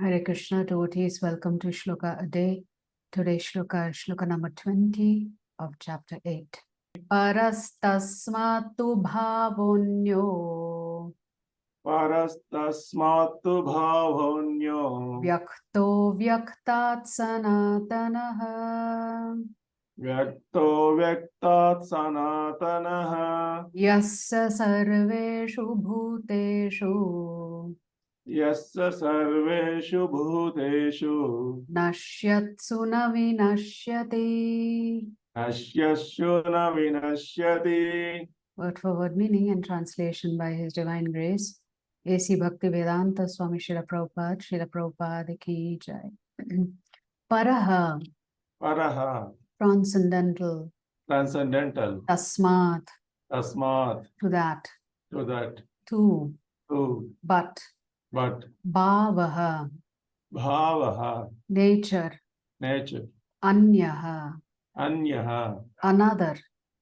Hare Krishna, devotees, welcome to Shloka a Day. Today's Shloka is Shloka number 20 of chapter 8. Parastasmatu bhavonyo Parastasmatu bhavonyo Vyakto vyaktat sanatanaha Vyakto vyaktat sanatanaha Yassa sarveshu bhuteshu Yassa sarveshu bhuteshu Nashyatsu na vinashyati. Nashyasya na vinashyati. Word for word meaning and translation by His Divine Grace, A.C. Bhaktivedanta Swami Srila Prabhupada ki jai. Paraha, Paraha, transcendental. transcendental. Tasmat, Tasmat, to that. to that. To, But bhavaha, bhavaha, nature. nature. Anyaha, Anyaha, another.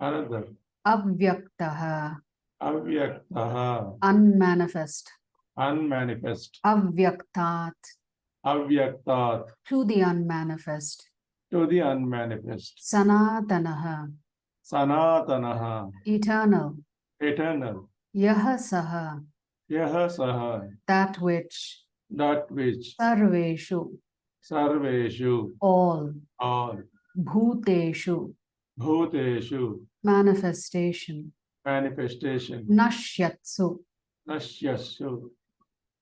another. Avyaktaha, Avyaktaha, unmanifest. unmanifest. Avyaktat, Avyaktat, to the unmanifest. to the unmanifest. Sanatanaha, Sanatanaha, eternal. eternal. Yaha saha, Yaha saha, that which. Sarveshu, sarveshu, all. Bhuteshu, bhuteshu, manifestation. Nashyatsu, nashyashu,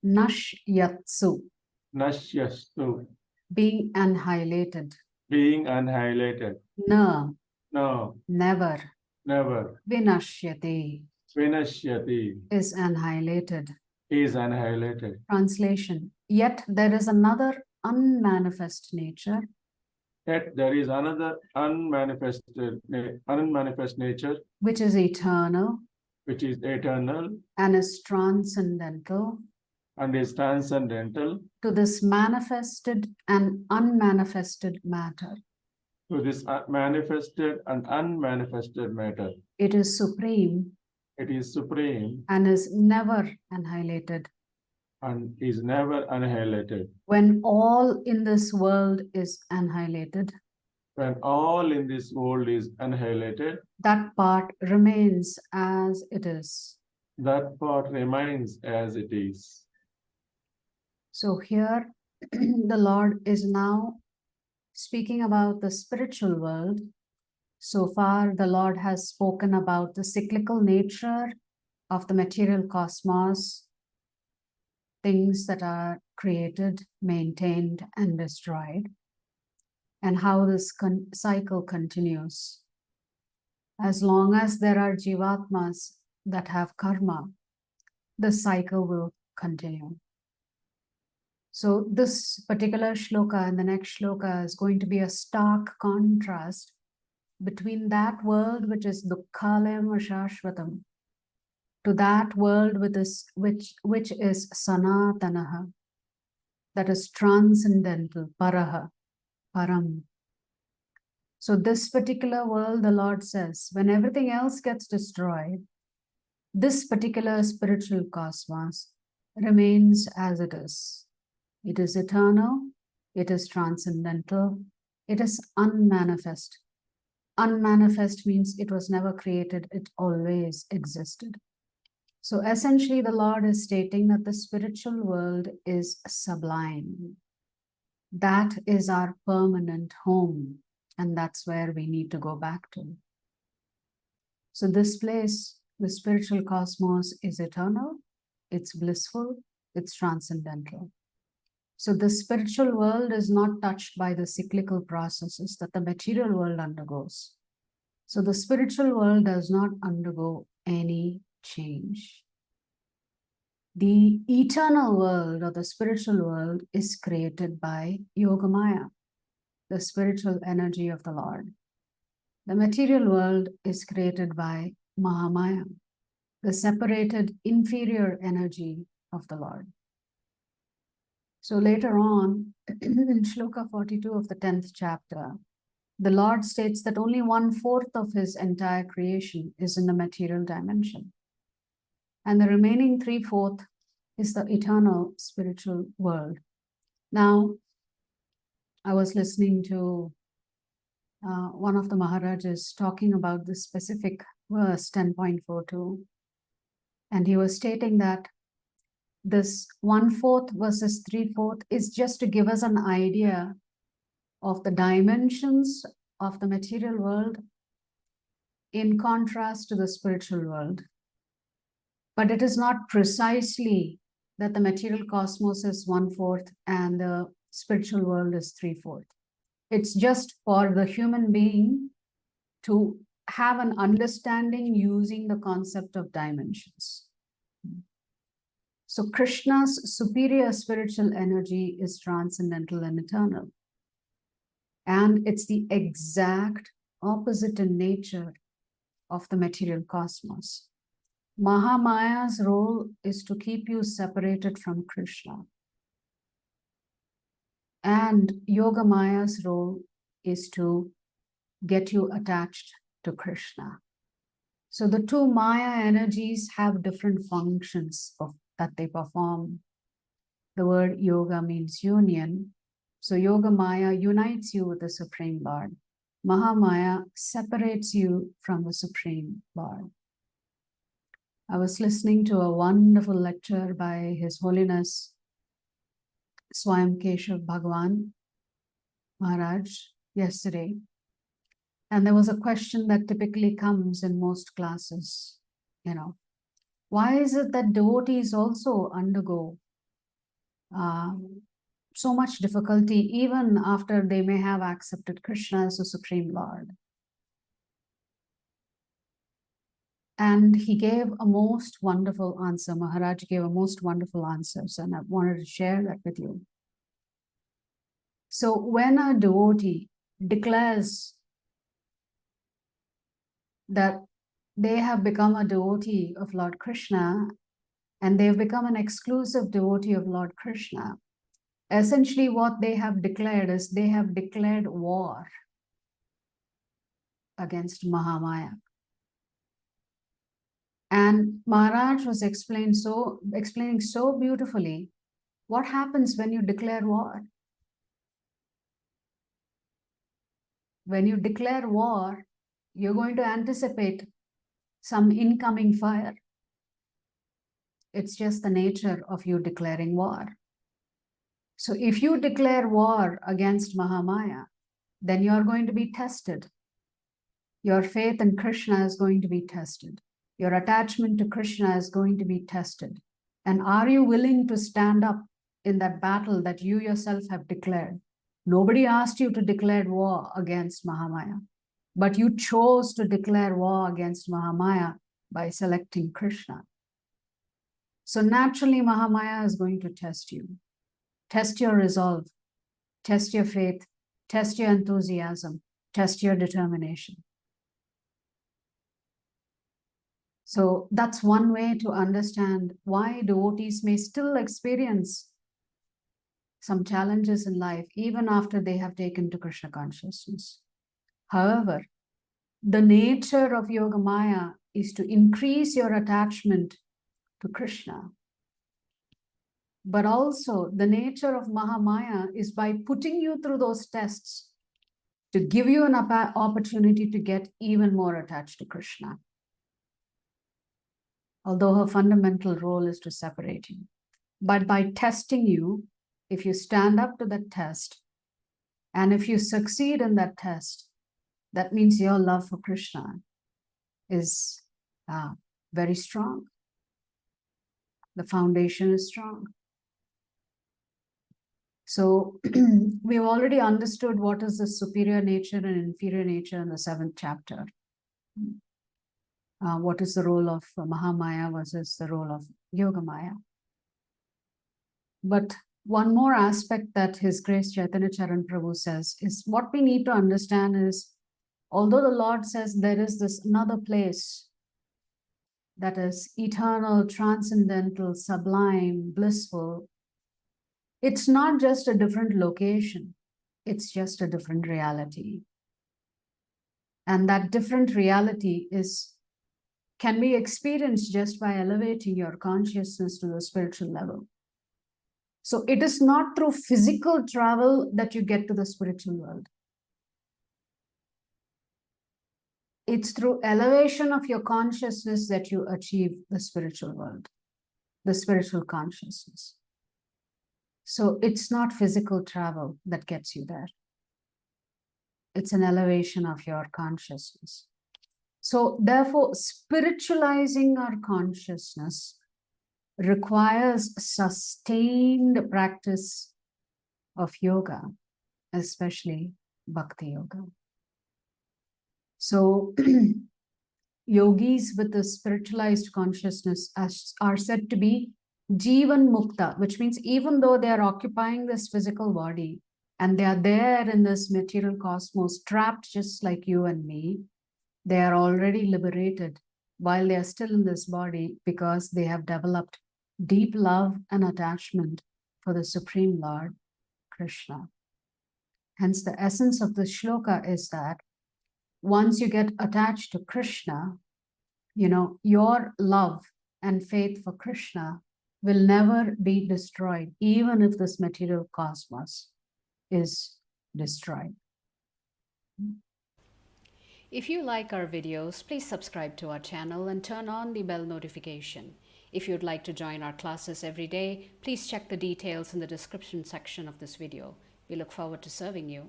nashyatsu, being annihilated. No, never. Vinashyati, is annihilated. Translation. Yet there is another unmanifest nature. Yet there is another unmanifest nature, which is eternal. And is transcendental. To this manifested and unmanifested matter. To this manifested and unmanifested matter. It is supreme. And is never annihilated. When all in this world is annihilated. That part remains as it is. So here the Lord is now speaking about the spiritual world. So far the Lord has spoken about the cyclical nature of the material cosmos, things that are created, maintained, and destroyed, and how this cycle continues. As long as there are jivatmas that have karma, the cycle will continue. So this particular shloka and the next shloka is going to be a stark contrast between that world which is dukkhalem shashvatam to that world which is sanatanaha, that is transcendental, paraha, param. So this particular world, the Lord says, when everything else gets destroyed, this particular spiritual cosmos remains as it is. It is eternal, it is transcendental, it is unmanifest. Unmanifest means it was never created, it always existed. So essentially the Lord is stating that the spiritual world is sublime. That is our permanent home, and that's where we need to go back to. So this place, the spiritual cosmos, is eternal, it's blissful, it's transcendental. So the spiritual world is not touched by the cyclical processes that the material world undergoes. So the spiritual world does not undergo any change. The eternal world or the spiritual world is created by Yogamaya, the spiritual energy of the Lord. The material world is created by Mahamaya, the separated inferior energy of the Lord. So later on, in Shloka 42 of the 10th chapter, the Lord states that only 1/4 of his entire creation is in the material dimension. And the remaining 3/4 is the eternal spiritual world. Now, I was listening to one of the Maharajas talking about this specific verse 10.42, and he was stating that this 1/4 versus 3/4 is just to give us an idea of the dimensions of the material world in contrast to the spiritual world. But it is not precisely that the material cosmos is 1/4 and the spiritual world is 3/4. It's just for the human being to have an understanding using the concept of dimensions. So Krishna's superior spiritual energy is transcendental and eternal. And it's the exact opposite in nature of the material cosmos. Mahamaya's role is to keep you separated from Krishna. And Yogamaya's role is to get you attached to Krishna. So the two Maya energies have different functions that they perform. The word yoga means union. So Yoga Maya unites you with the Supreme Lord. Mahamaya separates you from the Supreme Lord. I was listening to a wonderful lecture by His Holiness Swayam Keshav Bhagavan Maharaj yesterday. And there was a question that typically comes in most classes, why is it that devotees also undergo so much difficulty even after they may have accepted Krishna as the Supreme Lord? And he gave a most wonderful answer. Maharaj gave a most wonderful answers, and I wanted to share that with you. So when a devotee declares that they have become a devotee of Lord Krishna and they've become an exclusive devotee of Lord Krishna, essentially what they have declared is they have declared war against Mahamaya. And Maharaj was explaining so beautifully what happens when you declare war. When you declare war, you're going to anticipate some incoming fire. It's just the nature of you declaring war. So if you declare war against Mahamaya, then you're going to be tested. Your faith in Krishna is going to be tested. Your attachment to Krishna is going to be tested. And are you willing to stand up in that battle that you yourself have declared? Nobody asked you to declare war against Mahamaya, but you chose to declare war against Mahamaya by selecting Krishna. So naturally, Mahamaya is going to test you. Test your resolve, test your faith, test your enthusiasm, test your determination. So that's one way to understand why devotees may still experience some challenges in life, even after they have taken to Krishna consciousness. However, the nature of Yogamaya is to increase your attachment to Krishna. But also the nature of Mahamaya is by putting you through those tests to give you an opportunity to get even more attached to Krishna. Although her fundamental role is to separate you. But by testing you, if you stand up to that test, and if you succeed in that test, that means your love for Krishna is very strong. The foundation is strong. So we've already understood what is the superior nature and inferior nature in the 7th chapter. What is the role of Mahamaya versus the role of Yogamaya. But one more aspect that His Grace Chaitanya Charan Prabhu says is what we need to understand is, although the Lord says there is this another place that is eternal, transcendental, sublime, blissful, it's not just a different location, it's just a different reality. And that different reality can be experienced just by elevating your consciousness to the spiritual level. So it is not through physical travel that you get to the spiritual world. It's through elevation of your consciousness that you achieve the spiritual world, the spiritual consciousness. So it's not physical travel that gets you there. It's an elevation of your consciousness. So therefore, spiritualizing our consciousness requires sustained practice of yoga, especially bhakti yoga. So yogis with a spiritualized consciousness are said to be Jivan Mukta, which means even though they are occupying this physical body and they are there in this material cosmos, trapped just like you and me, they are already liberated while they are still in this body because they have developed deep love and attachment for the Supreme Lord, Krishna. Hence, the essence of the shloka is that once you get attached to Krishna, you know, your love and faith for Krishna will never be destroyed, even if this material cosmos is destroyed. If you like our videos, please subscribe to our channel and turn on the bell notification. If you'd like to join our classes every day, please check the details in the description section of this video. We look forward to serving you.